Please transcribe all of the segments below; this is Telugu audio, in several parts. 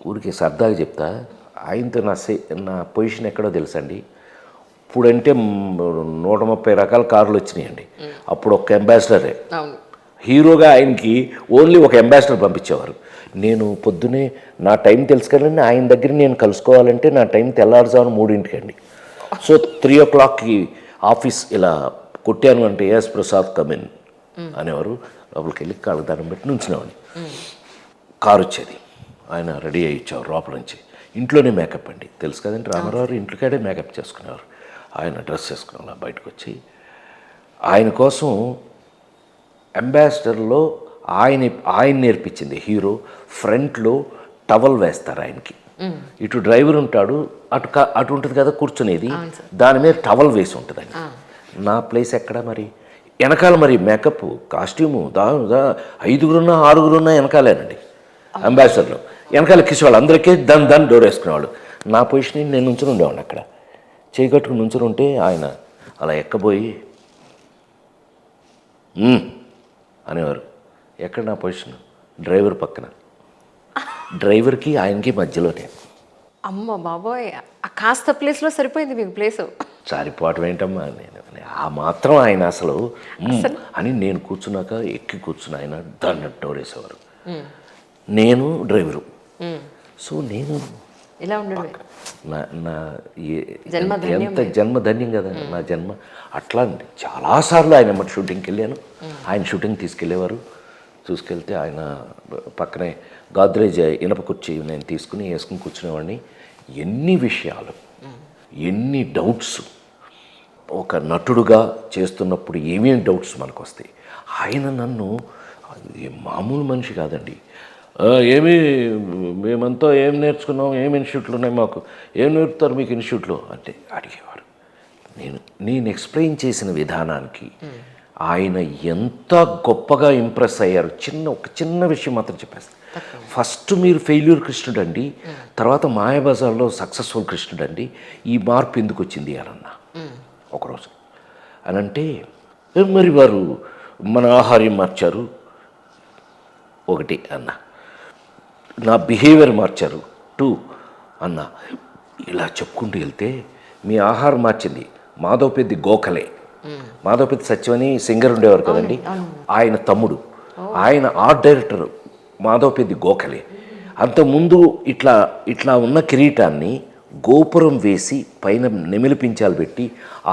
ఊరికి సరదాగా చెప్తా, ఆయనతో నా పొజిషన్ ఎక్కడో తెలుసండి. ఇప్పుడంటే 130 రకాల కార్లు వచ్చినాయండి. అప్పుడు ఒక అంబాసిడరే. హీరోగా ఆయనకి ఓన్లీ ఒక అంబాసిడర్ పంపించేవారు. నేను పొద్దునే నా టైం తెలుసు కదండి, ఆయన దగ్గర నేను కలుసుకోవాలంటే నా టైం తెల్లారుజామున 3:00 సో 3 o'clockకి ఆఫీస్ ఇలా కొట్టాను అంటే ఎస్ ప్రసాద్ కమిన్ అనేవారు. లోపలికి వెళ్ళి కాళ్ళకి దండం పెట్టి నుంచునేవాడిని. కారు వచ్చేది, ఆయన రెడీ అయ్యి ఇచ్చేవారు లోపల నుంచి. ఇంట్లోనే మేకప్ అండి, తెలుసు కదండి, రామారావు ఇంట్లోకాడే మేకప్ చేసుకునేవారు. ఆయన డ్రెస్ వేసుకునేవాళ్ళు బయటకు వచ్చి. ఆయన కోసం అంబాసిడర్లో ఆయన నేర్పించింది హీరో. ఫ్రంట్లో టవల్ వేస్తారు ఆయనకి, ఇటు డ్రైవర్ ఉంటాడు, అటు ఉంటుంది కదా కూర్చునేది, దాని మీద టవల్ వేసి ఉంటుందండి. నా ప్లేస్ ఎక్కడ మరి? వెనకాల మరి మేకప్ కాస్ట్యూము 5గురున్నా 6గురున్నా వెనకాలేనండి అంబాసిడర్లో. వెనకాల ఎక్కిసేవాళ్ళు, అందరికీ దాన్ని డోర్ వేసుకునేవాళ్ళు. నా పొజిషన్ నేను నుంచుని ఉండేవాడిని అక్కడ, చేయగట్టుకుని నుంచుని ఉంటే ఆయన అలా ఎక్కబోయి అనేవారు. ఎక్కడ నా పొజిషన్? డ్రైవర్ పక్కన, డ్రైవర్కి ఆయనకి మధ్యలోనే. అమ్మ బాబోయ్, కాస్త ప్లేస్లో సరిపోయింది మీకు ప్లేసు. సరిపోవటం ఏంటమ్మా, నేను ఆ మాత్రం ఆయన అసలు అని నేను కూర్చున్నాక ఎక్కి కూర్చుని ఆయన దాన్ని డోరేసేవారు, నేను డ్రైవరు. సో నేను ఇలా ఉండడు నా ఎంత జన్మధన్యం కదా నా జన్మ. అట్లా అండి చాలాసార్లు ఆయన మరి షూటింగ్కి వెళ్ళాను. ఆయన షూటింగ్ తీసుకెళ్ళేవారు. తీసుకెళ్తే ఆయన పక్కనే గాద్రేజ్ ఇనప కుర్చీ నేను తీసుకుని వేసుకుని కూర్చునేవాడిని. ఎన్ని విషయాలు, ఎన్ని డౌట్స్, ఒక నటుడుగా చేస్తున్నప్పుడు ఏమేమి డౌట్స్ మనకు వస్తాయి. ఆయన నన్ను మామూలు మనిషి కాదండి. మేమంతా ఏం నేర్చుకున్నాం, ఏం ఇన్స్టిట్యూట్లు ఉన్నాయి మాకు, ఏం నేర్పుతారు మీకు ఇన్స్టిట్యూట్లో అంటే అడిగేవారు. నేను ఎక్స్ప్లెయిన్ చేసిన విధానానికి ఆయన ఎంత గొప్పగా ఇంప్రెస్ అయ్యారు. ఒక చిన్న విషయం మాత్రం చెప్పేస్తాను. ఫస్ట్ మీరు ఫెయిల్యూర్ కృష్ణుడు అండి, తర్వాత మాయాబజార్లో సక్సెస్ఫుల్ కృష్ణుడు అండి, ఈ మార్పు ఎందుకు వచ్చింది అని అన్నా ఒకరోజు. అని అంటే మరి వారు మన ఆహార్యం మార్చారు ఒకటి అన్న, నా బిహేవియర్ మార్చారు 2 అన్న. ఇలా చెప్పుకుంటూ వెళ్తే మీ ఆహారం మార్చింది మాధవపెద్ది గోఖలే. మాధవపెద్ది సత్యమని సింగర్ ఉండేవారు కదండి, ఆయన తమ్ముడు, ఆయన ఆర్ట్ డైరెక్టర్ మాధవపెద్ది గోఖలే. అంతకుముందు ఇట్లా ఉన్న కిరీటాన్ని గోపురం వేసి పైన నెమిలిపించాలు పెట్టి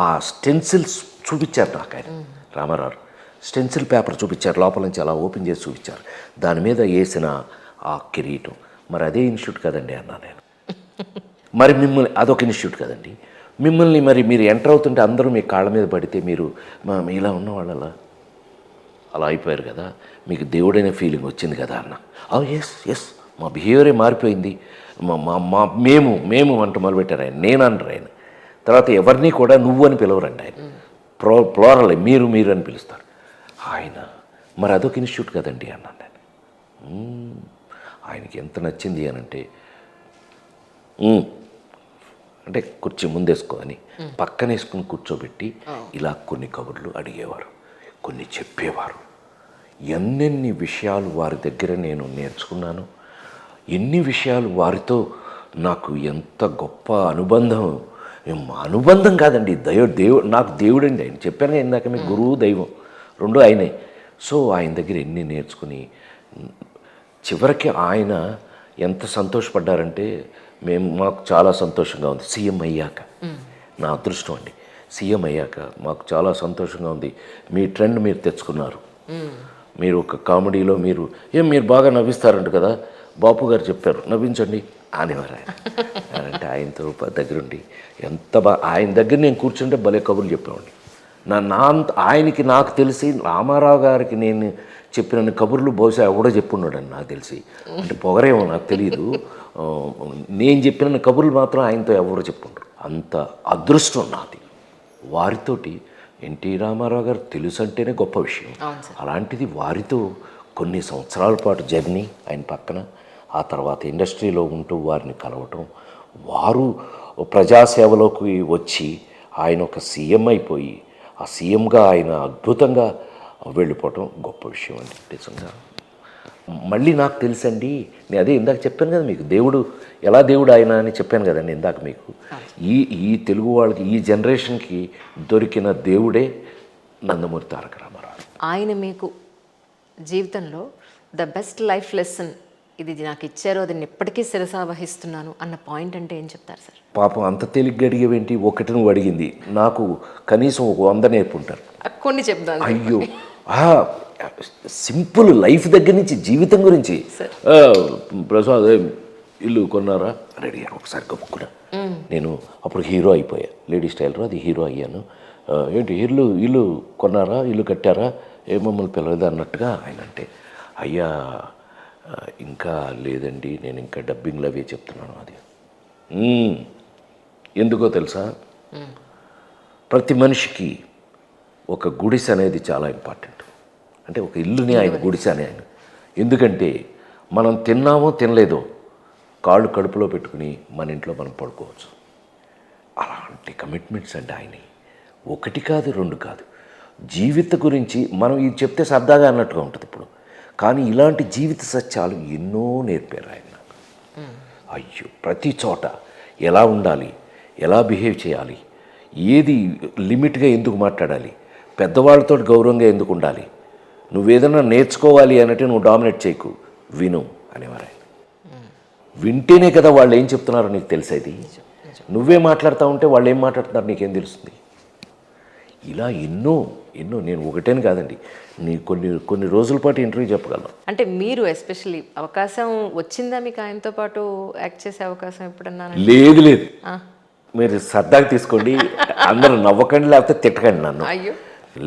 ఆ స్టెన్సిల్స్ చూపించారు నాకు ఆయన రామారావు. స్టెన్సిల్ పేపర్ చూపించారు, లోపల నుంచి అలా ఓపెన్ చేసి చూపించారు, దాని మీద వేసిన ఆ కిరీటం. మరి అదే ఇన్స్టిట్యూట్ కదండి అన్నా నేను. మరి మిమ్మల్ని అదొక ఇన్స్టిట్యూట్ కదండి, మిమ్మల్ని మరి మీరు ఎంటర్ అవుతుంటే అందరూ మీ కాళ్ళ మీద పడితే మీరు ఇలా ఉన్నవాళ్ళు అలా అయిపోయారు కదా, మీకు దేవుడైన ఫీలింగ్ వచ్చింది కదా అన్న. ఎస్ మా బిహేవియరే మారిపోయింది, మేము అంటూ మొదలుపెట్టారు ఆయన. నేను అంటారు ఆయన. తర్వాత ఎవరిని కూడా నువ్వు అని పిలవరండి ఆయన, ప్లోరల్ మీరు అని పిలుస్తారు ఆయన. మరి అదొక ఇన్స్టిట్యూట్ కదండి అన్నాను నేను. ఆయనకి ఎంత నచ్చింది అని అంటే కుర్చీ ముందేసుకో అని పక్కన వేసుకుని కూర్చోబెట్టి ఇలా కొన్ని కబుర్లు అడిగేవారు, కొన్ని చెప్పేవారు. ఎన్నెన్ని విషయాలు వారి దగ్గర నేను నేర్చుకున్నాను, ఎన్ని విషయాలు వారితో నాకు ఎంత గొప్ప అనుబంధం కాదండి, నాకు దేవుడండి ఆయన. చెప్పాను ఇందాక మీకు గురువు దైవం 2 ఆయనే. సో ఆయన దగ్గర ఎన్ని నేర్చుకుని చివరికి ఆయన ఎంత సంతోషపడ్డారంటే మాకు చాలా సంతోషంగా ఉంది. సీఎం అయ్యాక నా అదృష్టం అండి, సీఎం అయ్యాక మాకు చాలా సంతోషంగా ఉంది, మీ ట్రెండ్ మీరు తెచ్చుకున్నారు, మీరు ఒక కామెడీలో మీరు బాగా నవ్విస్తారంట కదా, బాపు గారు చెప్పారు నవ్వించండి అనేవారు ఆయన. అంటే ఆయనతో దగ్గరుండి ఎంత ఆయన దగ్గర నేను కూర్చుంటే భలే కబుర్లు చెప్పేవాడిని. ఆయనకి నాకు తెలిసి రామారావు గారికి నేను చెప్పిన కబుర్లు బహుశా ఎవడో చెప్పున్నాడని నాకు తెలిసి, అంటే పొగరేమో నాకు తెలియదు, నేను చెప్పిన కబుర్లు మాత్రం ఆయనతో ఎవరో చెప్పుండ్రు. అంత అదృష్టం నాది. వారితోటి ఎన్టీ రామారావు గారు తెలుసు అంటేనే గొప్ప విషయం. అలాంటిది వారితో కొన్ని సంవత్సరాల పాటు జర్నీ ఆయన పక్కన, ఆ తర్వాత ఇండస్ట్రీలో ఉంటూ వారిని కలవటం, వారు ప్రజాసేవలోకి వచ్చి ఆయన ఒక సీఎం అయిపోయి ఆ సీఎంగా ఆయన అద్భుతంగా వెళ్ళిపోవటం గొప్ప విషయం అండి నిజంగా. మళ్ళీ నాకు తెలుసండి, నేను అదే ఇందాక చెప్పాను కదా మీకు, దేవుడు ఎలా దేవుడు ఆయన అని చెప్పాను కదండి ఇందాక మీకు. ఈ తెలుగు వాళ్ళకి, ఈ జనరేషన్కి దొరికిన దేవుడే నందమూరి తారక రామారావు. ఆయన మీకు జీవితంలో ద బెస్ట్ లైఫ్ లెసన్, ఇది నాకు ఇచ్చారు, అది నేను ఎప్పటికీ శిరసా వహిస్తున్నాను అన్న పాయింట్ అంటే ఏం చెప్తారు సార్? పాపం అంత తేలిగ్గా అడిగేవేంటి, ఒకటి నువ్వు అడిగింది, నాకు కనీసం ఒక 100 నేర్పుంటారు. కొన్ని చెప్తాను. అయ్యో సింపుల్ లైఫ్ దగ్గర నుంచి, జీవితం గురించి. ప్రసాద్ ఇల్లు కొన్నారా, రెడీ అయ్యాను ఒకసారి గొప్పకున్నా. నేను అప్పుడు హీరో అయిపోయా, లేడీ స్టైలర్, అది హీరో అయ్యాను. ఏంటి ఇల్లు కొన్నారా, ఇల్లు కట్టారా, ఏ మమ్మల్ని పిలవదు అన్నట్టుగా ఆయన అంటే, అయ్యా ఇంకా లేదండి, నేను ఇంకా డబ్బింగ్లు అవే చెప్తున్నాను. అది ఎందుకో తెలుసా, ప్రతి మనిషికి ఒక గుడిసె అనేది చాలా ఇంపార్టెంట్. అంటే ఒక ఇల్లుని ఆయన గుడిసె అని ఆయన. ఎందుకంటే మనం తిన్నామో తినలేదో కాళ్ళు కడుపులో పెట్టుకుని మన ఇంట్లో మనం పడుకోవచ్చు. అలాంటి కమిట్మెంట్స్ అంటే ఆయన ఒకటి కాదు, 2 కాదు. జీవిత గురించి మనం ఇది చెప్తే సరదాగా అన్నట్టుగా ఉంటుంది ఇప్పుడు, కానీ ఇలాంటి జీవిత సత్యాలు ఎన్నో నేర్పారు ఆయన నాకు. అయ్యో ప్రతి చోట ఎలా ఉండాలి, ఎలా బిహేవ్ చేయాలి, ఏది లిమిట్గా ఎందుకు మాట్లాడాలి, పెద్దవాళ్ళతో గౌరవంగా ఎందుకు ఉండాలి, నువ్వేదన్నా నేర్చుకోవాలి అన్నట్టు నువ్వు డామినేట్ చేయకు, విను అనేవారు ఆయన. వింటేనే కదా వాళ్ళు ఏం చెప్తున్నారో నీకు తెలిసేది. నువ్వే మాట్లాడుతూ ఉంటే వాళ్ళు ఏం మాట్లాడుతున్నారు నీకేం తెలుస్తుంది. ఇలా ఎన్నో నేను ఒకటేని కాదండి, నీ కొన్ని రోజుల పాటు ఇంటర్వ్యూ చెప్పగలను. అంటే మీరు ఎస్పెషల్లీ అవకాశం వచ్చిందా మీకు ఆయనతో పాటు యాక్ట్ చేసే అవకాశం ఎప్పుడన్నా? లేదు మీరు సరదాగా తీసుకోండి, అందరూ నవ్వకండి లేకపోతే తిట్టకండి నన్ను. అయ్యో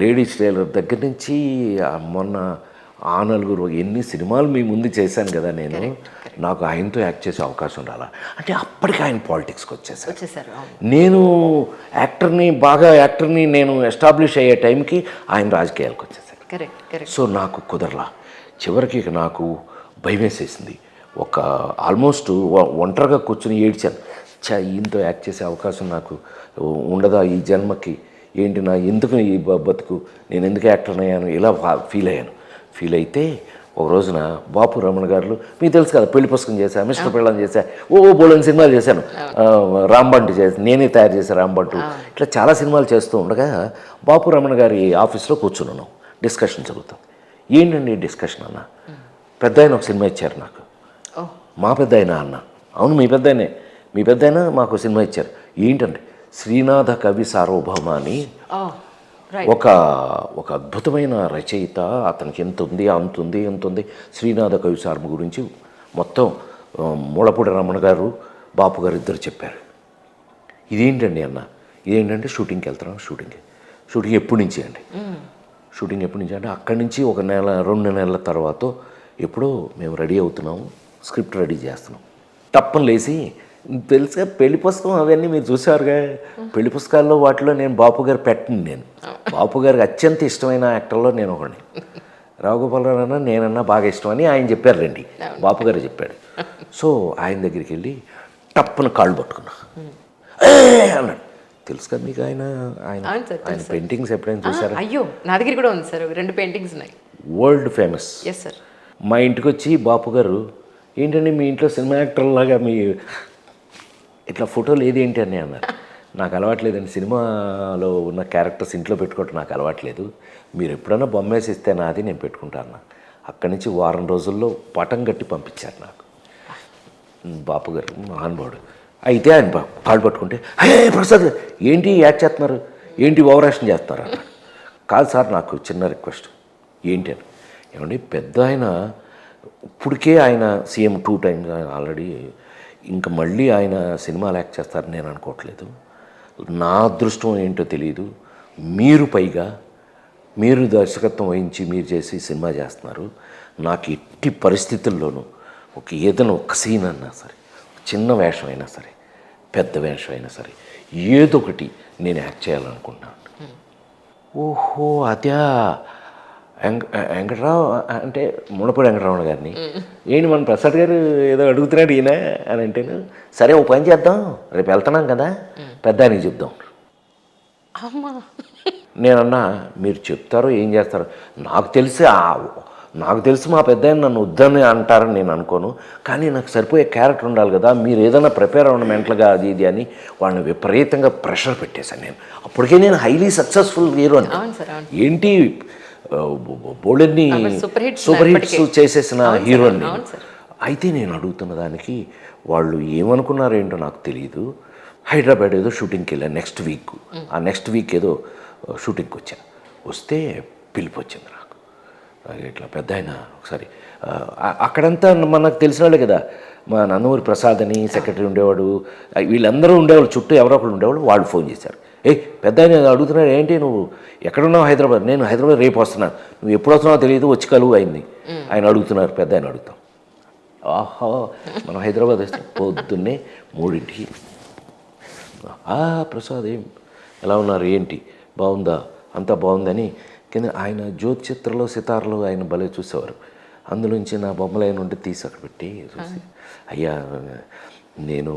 లేడీస్ టైలర్ దగ్గర నుంచి మొన్న ఆ నలుగురు ఎన్ని సినిమాలు మీ ముందు చేశాను కదా నేను. నాకు ఆయనతో యాక్ట్ చేసే అవకాశం రాలా, అంటే అప్పటికి ఆయన పాలిటిక్స్కి వచ్చేసారు. నేను బాగా యాక్టర్ని నేను ఎస్టాబ్లిష్ అయ్యే టైంకి ఆయన రాజకీయాలకు వచ్చేసారు. సో నాకు కుదరలా. చివరికి నాకు భయం వేసేసింది. ఆల్మోస్ట్ ఒంటరిగా కూర్చొని ఏడ్చాను. ఈయనతో యాక్ట్ చేసే అవకాశం నాకు ఉండదా ఈ జన్మకి, ఏంటి నా ఎందుకు ఈ బతుకు, నేను ఎందుకు యాక్టర్ అయ్యాను, ఇలా ఫీల్ అయితే ఒక రోజున బాపు రమణ గారు, మీకు తెలుసు కదా, పెళ్లి పుస్తకం చేశా, మిస్టర్ పెళ్ళని చేశా, బోలని సినిమాలు చేశాను, రాంబంటు చేసి నేనే తయారు చేశాను రాంబంటు, ఇట్లా చాలా సినిమాలు చేస్తూ ఉండగా బాపు రమణ గారి ఆఫీస్లో కూర్చున్నాను, డిస్కషన్ జరుగుతుంది. ఏంటండి డిస్కషన్ అన్న, పెద్ద ఆయన ఒక సినిమా ఇచ్చారు నాకు. మా పెద్ద ఆయన అన్న, అవును మీ పెద్ద ఆయన మాకు సినిమా ఇచ్చారు. ఏంటంటే శ్రీనాథ కవి సార్వభౌమ అని ఒక అద్భుతమైన రచయిత, అతనికి ఎంత ఉంది శ్రీనాథ కవి సార్మ గురించి మొత్తం మూలపూడి రమణ గారు బాపు గారు ఇద్దరు చెప్పారు. ఇదేంటండి అన్న, ఇదేంటంటే షూటింగ్కి వెళ్తున్నాం. షూటింగ్ ఎప్పటి నుంచి అండి, అంటే అక్కడి నుంచి 1 నెల 2 నెలల తర్వాత ఎప్పుడో మేము రెడీ అవుతున్నాము, స్క్రిప్ట్ రెడీ చేస్తున్నాం. తప్పని లేచి, తెలుసుగా పెళ్లి పుస్తకం అవన్నీ మీరు చూసారుగా, పెళ్లి పుస్తకాల్లో వాటిలో నేను బాపు గారు నేను బాపు గారికి అత్యంత ఇష్టమైన యాక్టర్లో నేను ఒకడిని. రావుగోపాలరావు అన్న నేనన్నా బాగా ఇష్టం అని ఆయన చెప్పారు రండి, బాపు గారు చెప్పాడు. సో ఆయన దగ్గరికి వెళ్ళి టప్పున కాళ్ళు పట్టుకున్నా అన్నాడు. తెలుసు కదా మీకు ఆయన పెయింటింగ్స్ ఎప్పుడైనా చూసారా? అయ్యో నా దగ్గర కూడా ఉంది సార్, 2 పెయింటింగ్స్ ఉన్నాయి, వరల్డ్ ఫేమస్. మా ఇంటికి వచ్చి బాపు గారు, ఏంటండి మీ ఇంట్లో సినిమా యాక్టర్ లాగా మీ ఇట్లా ఫోటోలు ఏంటి అని అన్నారు. నాకు అలవాట్లేదండి, సినిమాలో ఉన్న క్యారెక్టర్స్ ఇంట్లో పెట్టుకోవటం నాకు అలవాట్లేదు, మీరు ఎప్పుడైనా బొమ్మ వేసి ఇస్తే నాది నేను పెట్టుకుంటాను. అక్కడి నుంచి వారం రోజుల్లో పటం కట్టి పంపించారు నాకు బాపు గారు, మహానుభావుడు. అయితే ఆయన కాళ్ళు పట్టుకుంటే, హే ప్రసాద్ ఏంటి యాక్ట్ చేస్తున్నారు, ఏంటి ఓవరాక్షన్ చేస్తున్నారు అన్న. కాదు సార్ నాకు చిన్న రిక్వెస్ట్. ఏంటి అని, ఏమండి పెద్ద ఆయన ఇప్పటికే ఆయన సీఎం 2 times ఆయన ఆల్రెడీ, ఇంకా మళ్ళీ ఆయన సినిమాలు యాక్ట్ చేస్తారని నేను అనుకోవట్లేదు. నా అదృష్టం ఏంటో తెలియదు, మీరు దర్శకత్వం వహించి మీరు చేసి సినిమా చేస్తున్నారు. నాకు ఎట్టి పరిస్థితుల్లోనూ ఏదైనా ఒక సీన్ అన్నా సరే, చిన్న వేషం అయినా సరే, పెద్ద వేషం అయినా సరే, ఏదో ఒకటి నేను యాక్ట్ చేయాలనుకుంటున్నాను. ఓహో అదే వెంకటరావు అంటే మునపూడి వెంకటరామణ గారిని, ఏంటి మన ప్రసాద్ గారు ఏదో అడుగుతున్నాడు ఈయన అని అంటేను, సరే ఓ పని చేద్దాం, రేపు వెళ్తున్నాం కదా పెద్ద ఆయనకి చెప్దాం. నేనన్నా మీరు చెప్తారో ఏం చేస్తారో నాకు తెలిసి నాకు తెలిసి మా పెద్ద నన్ను వద్దని అంటారని నేను అనుకోను, కానీ నాకు సరిపోయే క్యారెక్టర్ ఉండాలి కదా, మీరు ఏదైనా ప్రిపేర్ అవ్వడం మెంటల్గా అది ఇది అని వాళ్ళని విపరీతంగా ప్రెషర్ పెట్టేశాను నేను. అప్పటికే నేను హైలీ సక్సెస్ఫుల్ హీరో అని. అవును సార్, అవును. ఏంటి బోల్డెన్ని సూపర్ హిట్స్ చేసేసిన హీరోని. అయితే నేను అడుగుతున్న దానికి వాళ్ళు ఏమనుకున్నారో ఏంటో నాకు తెలియదు. హైదరాబాద్ ఏదో షూటింగ్కి వెళ్ళాను నెక్స్ట్ వీక్. ఆ నెక్స్ట్ వీక్ ఏదో షూటింగ్కి వస్తే పిలుపు వచ్చింది నాకు. ఇట్లా పెద్ద ఆయన ఒకసారి అక్కడంతా మనకు తెలిసిన వాళ్ళే కదా, మా నందమూరి ప్రసాద్ అని సెక్రటరీ ఉండేవాడు, వీళ్ళందరూ ఉండేవాళ్ళు, చుట్టూ ఎవరో ఒకళ్ళు ఉండేవాళ్ళు. వాళ్ళు ఫోన్ చేశారు, పెద్ద ఆయన అడుగుతున్నాడు, ఏంటి నువ్వు ఎక్కడున్నావు? హైదరాబాద్. నేను హైదరాబాద్ రేపు వస్తున్నాను, నువ్వు ఎప్పుడు వస్తున్నావో తెలియదు, వచ్చి కలువు అయింది. ఆయన అడుగుతున్నారు, పెద్ద ఆయన అడుగుతాం. ఆహా, మనం హైదరాబాద్ వస్తాం పొద్దున్నే 3ంటికి. ప్రసాద్ ఎలా ఉన్నారు, ఏంటి బాగుందా, అంతా బాగుందని కింద ఆయన జ్యోతి చిత్రలో సితార్లు ఆయన భలే చూసేవారు. అందులోంచి నా బొమ్మలు ఆయన ఉంటే తీసి అక్కడ పెట్టి చూసి, అయ్యా నేను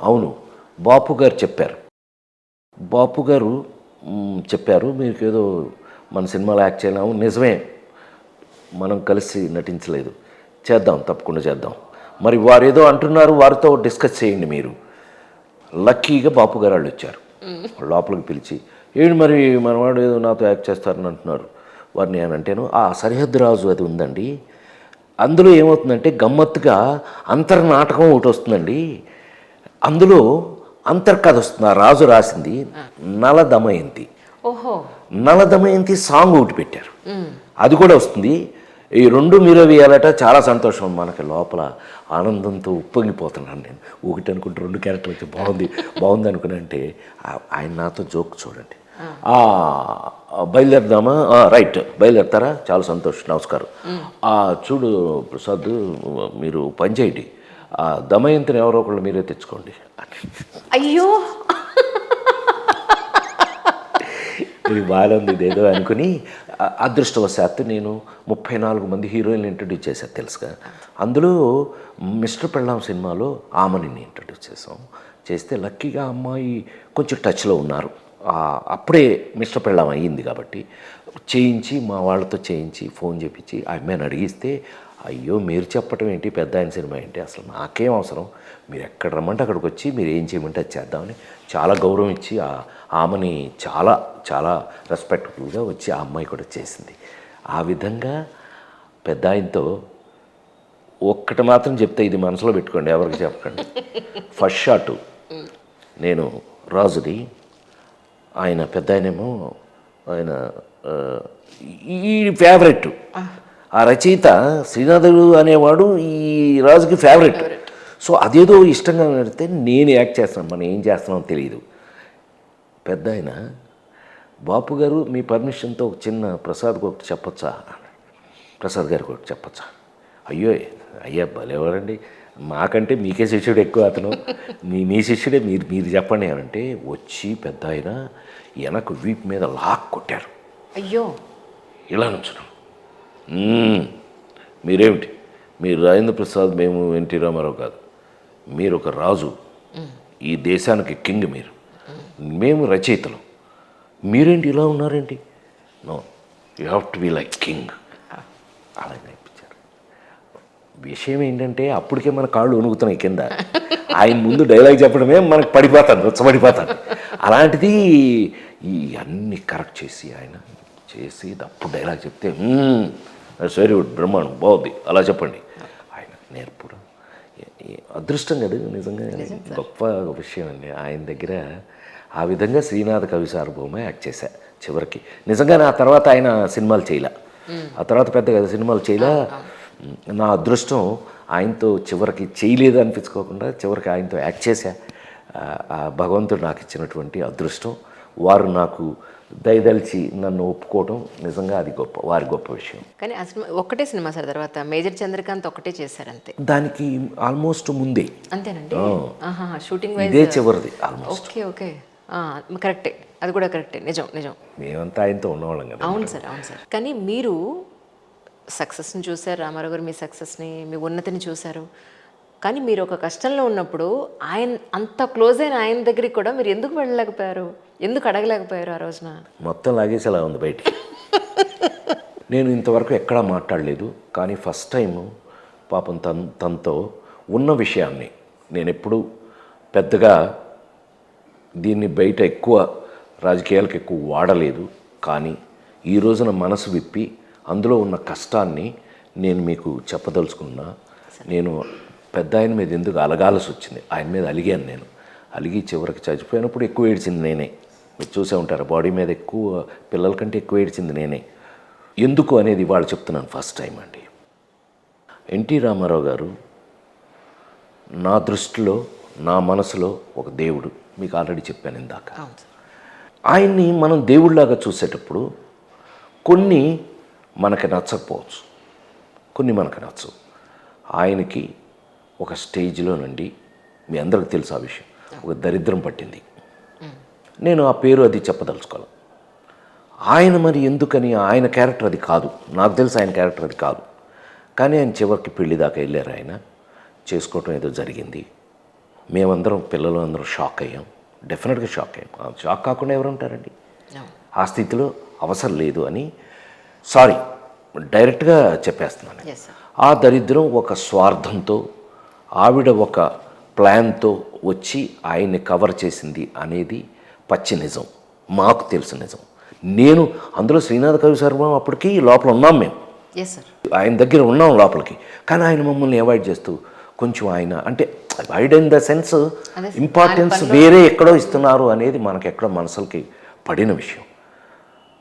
అవును బాపు గారు చెప్పారు, బాపు గారు చెప్పారు మీకు ఏదో మన సినిమాలో యాక్ట్ చేయలేము. నిజమే, మనం కలిసి నటించలేదు, చేద్దాం, తప్పకుండా చేద్దాం. మరి వారు ఏదో అంటున్నారు, వారితో డిస్కస్ చేయండి మీరు. లక్కీగా బాపు గారు వాళ్ళు వచ్చారు, లోపలికి పిలిచి, ఏంటి మరి మనవాడు ఏదో నాతో యాక్ట్ చేస్తారని అంటున్నారు. వారిని నేను అంటేను, ఆ సరిహద్దు రాజు అది ఉందండి, అందులో ఏమవుతుందంటే గమ్మత్తుగా అంతర్నాటకం ఒకటి వస్తుందండి, అందులో అంతర్కథ వస్తుంది. ఆ రాజు రాసింది నల దమయంతి. ఓహో, నల దమయంతి సాంగ్ ఒకటి పెట్టారు, అది కూడా వస్తుంది. ఈ 2 మీరే వేయాలట. చాలా సంతోషం, మనకి లోపల ఆనందంతో ఉప్పొంగిపోతున్నాను నేను. ఒకటి అనుకుంటే 2 క్యారెక్టర్లు వచ్చి బాగుంది అనుకుని అంటే ఆయన నాతో జోక్ చూడండి, బయలుదేరదామా, రైట్ బయలుదేరతారా, చాలా సంతోషం, నమస్కారం. చూడు ప్రసాద్, మీరు పని చేయండి, దమయంతిని ఎవరో ఒకళ్ళు మీరే తెచ్చుకోండి. అయ్యో, ఇది బాగుంది ఇదేదో అనుకుని, అదృష్టవశాత్తు నేను 34 మంది హీరోయిన్లు ఇంట్రడ్యూస్ చేశాను తెలుసుగా. అందులో మిస్టర్ పెళ్ళాం సినిమాలో ఆమెని ఇంట్రడ్యూస్ చేస్తే లక్కీగా అమ్మాయి కొంచెం టచ్లో ఉన్నారు. అప్పుడే మిస్టర్ పెళ్ళాం అయ్యింది కాబట్టి చేయించి, మా వాళ్ళతో చేయించి ఫోన్ చేయించి ఆ అమ్మాయిని అడిగిస్తే, అయ్యో మీరు చెప్పటం ఏంటి, పెద్ద ఆయన సినిమా ఏంటి, అసలు నాకేం అవసరం, మీరు ఎక్కడ రమ్మంటే అక్కడికి వచ్చి మీరు ఏం చేయమంటే అది చేద్దామని చాలా గౌరవం ఇచ్చి ఆమెని చాలా చాలా రెస్పెక్ట్ఫుల్గా వచ్చి ఆ అమ్మాయి కూడా చేసింది. ఆ విధంగా పెద్ద ఆయనతో ఒక్కటి మాత్రం చెప్తే, ఇది మనసులో పెట్టుకోండి, ఎవరికి చెప్పకండి. ఫస్ట్ షాటు నేను రాజుని, ఆయన పెద్ద ఆయనేమో ఆయన ఈ ఫేవరెట్, ఆ రచయిత శ్రీనాథుడు అనేవాడు ఈ రాజుకి ఫేవరెట్. సో అదేదో ఇష్టంగా పెడితే నేను యాక్ట్ చేస్తున్నాను, మనం ఏం చేస్తున్నామో తెలియదు. పెద్ద ఆయన, బాపు గారు మీ పర్మిషన్తో ఒక చిన్న ప్రసాద్కి ఒకటి చెప్పచ్చా, ప్రసాద్ గారికి ఒకటి చెప్పచ్చా. అయ్యా భలేవారండి, మాకంటే మీకే శిష్యుడు ఎక్కువ, అతను మీ శిష్యుడే, మీరు చెప్పండి అని అంటే వచ్చి పెద్ద ఆయన వెనక వీపు మీద లాక్ కొట్టారు. అయ్యో, ఇలా నుంచున్నాం. మీరేమిటి, మీరు రాజేంద్ర ప్రసాద్, మేము ఎన్టీ రామారావు కాదు, మీరు ఒక రాజు, ఈ దేశానికి కింగ్ మీరు, మేము రచయితలు, మీరేంటి ఇలా ఉన్నారేంటి, no you have to be like king. అలా నేర్పించారు. విషయం ఏంటంటే అప్పటికే మన కాళ్ళు వణుకుతున్నాయి కింద, ఆయన ముందు డైలాగ్ చెప్పడమే మనకు పడిపోతాను, రచ్చబడిపోతాను. అలాంటిది ఈ అన్నీ కరెక్ట్ చేసి ఆయన చేసి అప్పుడు డైలాగ్ చెప్తే, వెరీ గుడ్, బ్రహ్మాండం, బాగుంది, అలా చెప్పండి. ఆయన నేర్పడం అదృష్టం కదా, నిజంగా గొప్ప విషయం అండి. ఆయన దగ్గర ఆ విధంగా శ్రీనాథ కవి సార్వభౌమ యాక్ట్ చేశా చివరికి. నిజంగానే ఆ తర్వాత ఆయన సినిమాలు చేయలే, ఆ తర్వాత పెద్దగా సినిమాలు చేయలే. నా అదృష్టం, ఆయనతో చివరికి చేయలేదు అనిపించుకోకుండా చివరికి ఆయనతో యాక్ట్ చేశా. ఆ భగవంతుడు నాకు ఇచ్చినటువంటి అదృష్టం. వారు నాకు దయదలిచి నన్ను ఒప్పుకోవడం నిజంగా అది గొప్ప, వారి గొప్ప విషయం. కానీ ఆ సినిమా ఒక్కటే సినిమా సార్, తర్వాత మేజర్ చంద్రకాంత్ ఒకటే చేశారు అంతే. దానికి ఆల్మోస్ట్ ముందే. అంతేనండి, షూటింగ్ ఇదే చివరిది ఆల్మోస్ట్. ఓకే, కరెక్టే, అది కూడా కరెక్టే, నిజం. మేమంతా ఆయనతో ఉన్నవాళ్ళం కదా. అవును సార్. కానీ మీరు సక్సెస్ని చూశారు, రామారావు గారు మీ సక్సెస్ని, మీ ఉన్నతిని చూశారు. కానీ మీరు ఒక కష్టంలో ఉన్నప్పుడు ఆయన అంత క్లోజ్ అయిన ఆయన దగ్గరికి కూడా మీరు ఎందుకు వెళ్ళలేకపోయారు, ఎందుకు అడగలేకపోయారు ఆ రోజున? మొత్తం లాగేసి అలా ఉంది బయటికి. నేను ఇంతవరకు ఎక్కడా మాట్లాడలేదు, కానీ ఫస్ట్ టైము పాపం తనతో ఉన్న విషయాన్ని నేను ఎప్పుడు పెద్దగా దీన్ని బయట ఎక్కువ రాజకీయాలకు ఎక్కువ వాడలేదు, కానీ ఈ రోజున మనసు విప్పి అందులో ఉన్న కష్టాన్ని నేను మీకు చెప్పదలుచుకున్నా. నేను పెద్ద ఆయన మీద ఎందుకు అలగాల్సి వచ్చింది, ఆయన మీద అలిగాను. నేను అలిగి చివరికి చచ్చిపోయినప్పుడు ఎక్కువ ఏడ్చింది నేనే. మీరు చూసే ఉంటారు, బాడీ మీద ఎక్కువ, పిల్లల కంటే ఎక్కువ ఏడ్చింది నేనే. ఎందుకు అనేది వాళ్ళు చెప్తున్నాను ఫస్ట్ టైం అండి. ఎన్టీ రామారావు గారు నా దృష్టిలో, నా మనసులో ఒక దేవుడు. మీకు ఆల్రెడీ చెప్పాను ఇందాక. ఆయన్ని మనం దేవుడిలాగా చూసేటప్పుడు కొన్ని మనకి నచ్చకపోవచ్చు, కొన్ని మనకు నచ్చవు. ఆయనకి ఒక స్టేజ్లో నుండి, మీ అందరికి తెలుసు ఆ విషయం, ఒక దరిద్రం పట్టింది. నేను ఆ పేరు అది చెప్పదలుచుకోవాలి. ఆయన మరి ఎందుకని, ఆయన క్యారెక్టర్ అది కాదు, నాకు తెలుసు ఆయన క్యారెక్టర్ అది కాదు. కానీ ఆయన చివరికి పెళ్లి దాకా వెళ్ళారు. ఆయన చేసుకోవటం ఏదో జరిగింది. మేమందరం, పిల్లలు అందరం షాక్ అయ్యాం, డెఫినెట్గా షాక్ అయ్యాం. షాక్ కాకుండా ఎవరు ఉంటారండి? ఆ స్థితిలో అవసరం లేదు అని, సారీ డైరెక్ట్గా చెప్పేస్తున్నాను. ఆ దరిద్రం ఒక స్వార్థంతో, ఆవిడ ఒక ప్లాన్తో వచ్చి ఆయన్ని కవర్ చేసింది అనేది పచ్చి నిజం, మాకు తెలుసు నిజం. నేను అందులో శ్రీనాథ్ కవి శర్మ అప్పటికి లోపల ఉన్నాం మేము, ఆయన దగ్గర ఉన్నాం లోపలికి. కానీ ఆయన మమ్మల్ని అవాయిడ్ చేస్తూ కొంచెం ఆయన అంటే avoid in the sense importance వేరే ఎక్కడో ఇస్తున్నారు అనేది మనకి ఎక్కడో మనసులకి పడిన విషయం.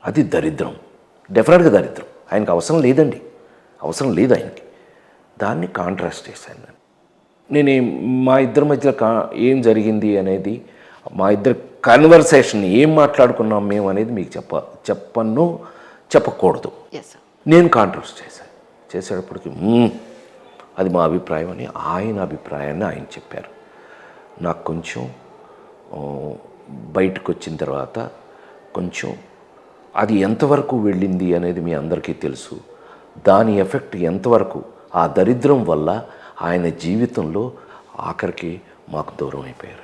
అది దరిద్రం, డెఫినెట్గా దరిద్రం. ఆయనకు అవసరం లేదండి, అవసరం లేదు ఆయనకి. దాన్ని కాంట్రాస్ట్ చేశాను నేను. మా ఇద్దరి మధ్యలో ఏం జరిగింది అనేది, మా ఇద్దరి కన్వర్సేషన్ ఏం మాట్లాడుకున్నాం మేము అనేది మీకు చెప్పకూడదు. నేను కాంట్రాస్ట్ చేశాను. చేసేటప్పటికి అది మా అభిప్రాయం అని, ఆయన అభిప్రాయాన్ని ఆయన చెప్పారు. నాకు కొంచెం బయటకు వచ్చిన తర్వాత కొంచెం అది ఎంతవరకు వెళ్ళింది అనేది మీ అందరికీ తెలుసు. దాని ఎఫెక్ట్ ఎంతవరకు, ఆ దరిద్రం వల్ల ఆయన జీవితంలో ఆఖరికి మాకు దూరం అయిపోయారు.